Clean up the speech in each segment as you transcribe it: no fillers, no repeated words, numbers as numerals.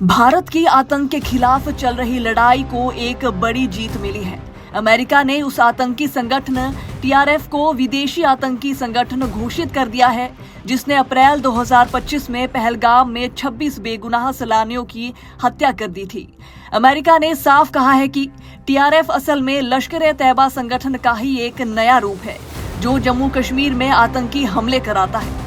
भारत की आतंक के खिलाफ चल रही लड़ाई को एक बड़ी जीत मिली है। अमेरिका ने उस आतंकी संगठन टीआरएफ को विदेशी आतंकी संगठन घोषित कर दिया है, जिसने अप्रैल 2025 में पहलगाम में 26 बेगुनाह सैलानियों की हत्या कर दी थी। अमेरिका ने साफ कहा है कि टीआरएफ असल में लश्कर-ए-तैयबा संगठन का ही एक नया रूप है, जो जम्मू कश्मीर में आतंकी हमले कराता है।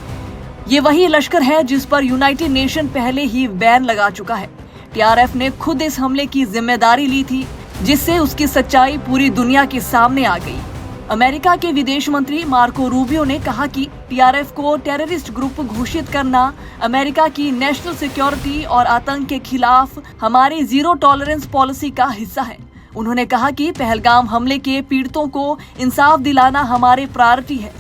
ये वही लश्कर है जिस पर यूनाइटेड नेशन पहले ही बैन लगा चुका है। टीआरएफ ने खुद इस हमले की जिम्मेदारी ली थी, जिससे उसकी सच्चाई पूरी दुनिया के सामने आ गई। अमेरिका के विदेश मंत्री मार्को रूबियो ने कहा कि टीआरएफ को टेररिस्ट ग्रुप घोषित करना अमेरिका की नेशनल सिक्योरिटी और आतंक के खिलाफ हमारी जीरो टॉलरेंस पॉलिसी का हिस्सा है। उन्होंने कहा कि पहलगाम हमले के पीड़ितों को इंसाफ दिलाना हमारी प्रायोरिटी है।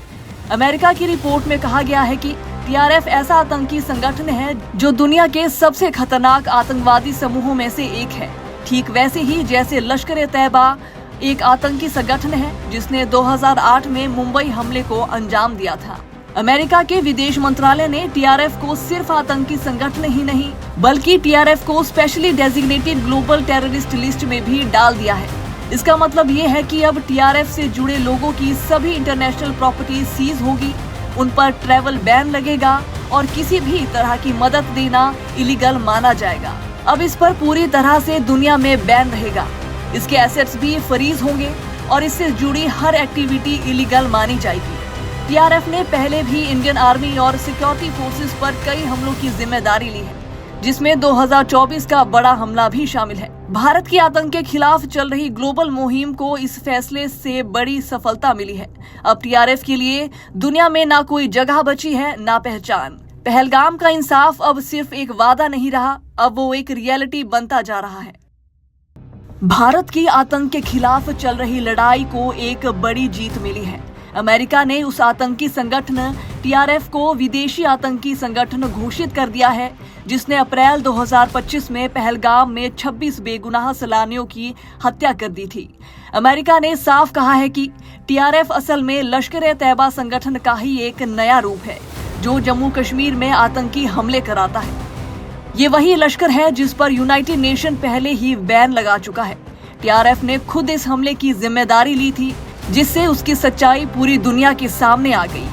अमेरिका की रिपोर्ट में कहा गया है कि टीआरएफ ऐसा आतंकी संगठन है जो दुनिया के सबसे खतरनाक आतंकवादी समूहों में से एक है, ठीक वैसे ही जैसे लश्कर-ए-तैयबा एक आतंकी संगठन है जिसने 2008 में मुंबई हमले को अंजाम दिया था। अमेरिका के विदेश मंत्रालय ने टीआरएफ को सिर्फ आतंकी संगठन ही नहीं, बल्कि टीआरएफ को specially designated global terrorist list में भी डाल दिया है। इसका मतलब ये है कि अब टीआरएफ से जुड़े लोगों की सभी इंटरनेशनल प्रॉपर्टी सीज होगी, उन पर ट्रैवल बैन लगेगा और किसी भी तरह की मदद देना इलीगल माना जाएगा। अब इस पर पूरी तरह से दुनिया में बैन रहेगा। इसके एसेट्स भी फ्रीज होंगे और इससे जुड़ी हर एक्टिविटी इलीगल मानी जाएगी। टीआरएफ ने पहले भी इंडियन आर्मी और सिक्योरिटी फोर्सेस पर कई हमलों की जिम्मेदारी ली है, जिसमें 2024 का बड़ा हमला भी शामिल है। भारत की आतंक के खिलाफ चल रही ग्लोबल मुहिम को इस फैसले से बड़ी सफलता मिली है। अब टीआरएफ के लिए दुनिया में ना कोई जगह बची है, ना पहचान। पहलगाम का इंसाफ अब सिर्फ एक वादा नहीं रहा, अब वो एक रियलिटी बनता जा रहा है। भारत की आतंक के खिलाफ चल रही लड़ाई को एक बड़ी जीत मिली है। अमेरिका ने उस आतंकी संगठन टीआरएफ को विदेशी आतंकी संगठन घोषित कर दिया है, जिसने अप्रैल 2025 में पहलगाम में 26 बेगुनाह सैलानियों की हत्या कर दी थी। अमेरिका ने साफ कहा है कि टीआरएफ असल में लश्कर-ए-तैयबा संगठन का ही एक नया रूप है, जो जम्मू कश्मीर में आतंकी हमले कराता है। ये वही लश्कर है जिस पर यूनाइटेड नेशन पहले ही बैन लगा चुका है। टीआरएफ ने खुद इस हमले की जिम्मेदारी ली थी, जिससे उसकी सच्चाई पूरी दुनिया के सामने आ गई।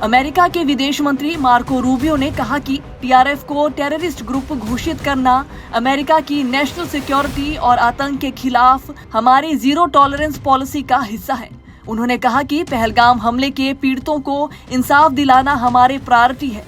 अमेरिका के विदेश मंत्री मार्को रूबियो ने कहा कि टीआरएफ को टेररिस्ट ग्रुप घोषित करना अमेरिका की नेशनल सिक्योरिटी और आतंक के खिलाफ हमारी जीरो टॉलरेंस पॉलिसी का हिस्सा है। उन्होंने कहा कि पहलगाम हमले के पीड़ितों को इंसाफ दिलाना हमारी प्रायोरिटी है।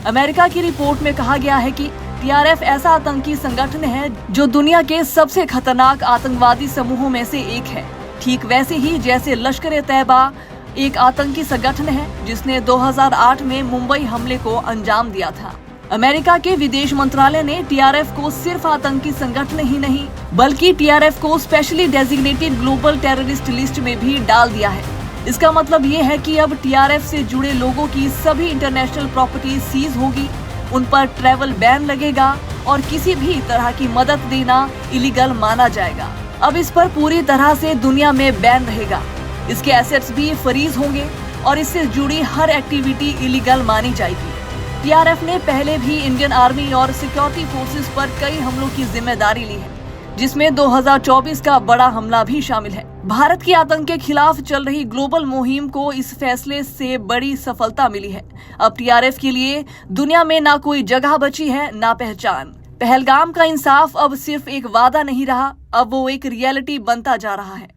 अमेरिका की रिपोर्ट में कहा गया है कि टीआरएफ ऐसा आतंकी संगठन है जो दुनिया के सबसे खतरनाक आतंकवादी समूहों में से एक है, ठीक वैसे ही जैसे लश्कर-ए-तैयबा एक आतंकी संगठन है जिसने 2008 में मुंबई हमले को अंजाम दिया था। अमेरिका के विदेश मंत्रालय ने टीआरएफ को सिर्फ आतंकी संगठन ही नहीं, बल्कि टीआरएफ को specially designated global terrorist list में भी डाल दिया है। इसका मतलब ये है कि अब टीआरएफ से जुड़े लोगों की सभी इंटरनेशनल प्रॉपर्टी सीज होगी, उन पर ट्रैवल बैन लगेगा और किसी भी तरह की मदद देना इलीगल माना जाएगा। अब इस पर पूरी तरह से दुनिया में बैन रहेगा। इसके एसेट्स भी फ्रीज होंगे और इससे जुड़ी हर एक्टिविटी इलीगल मानी जाएगी। टीआरएफ ने पहले भी इंडियन आर्मी और सिक्योरिटी फोर्सेस पर कई हमलों की जिम्मेदारी ली है, जिसमें 2024 का बड़ा हमला भी शामिल है। भारत की आतंक के खिलाफ चल रही ग्लोबल मुहिम को इस फैसले से बड़ी सफलता मिली है। अब टीआरएफ के लिए दुनिया में ना कोई जगह बची है, ना पहचान। पहलगाम का इंसाफ अब सिर्फ एक वादा नहीं रहा, अब वो एक रियलिटी बनता जा रहा है।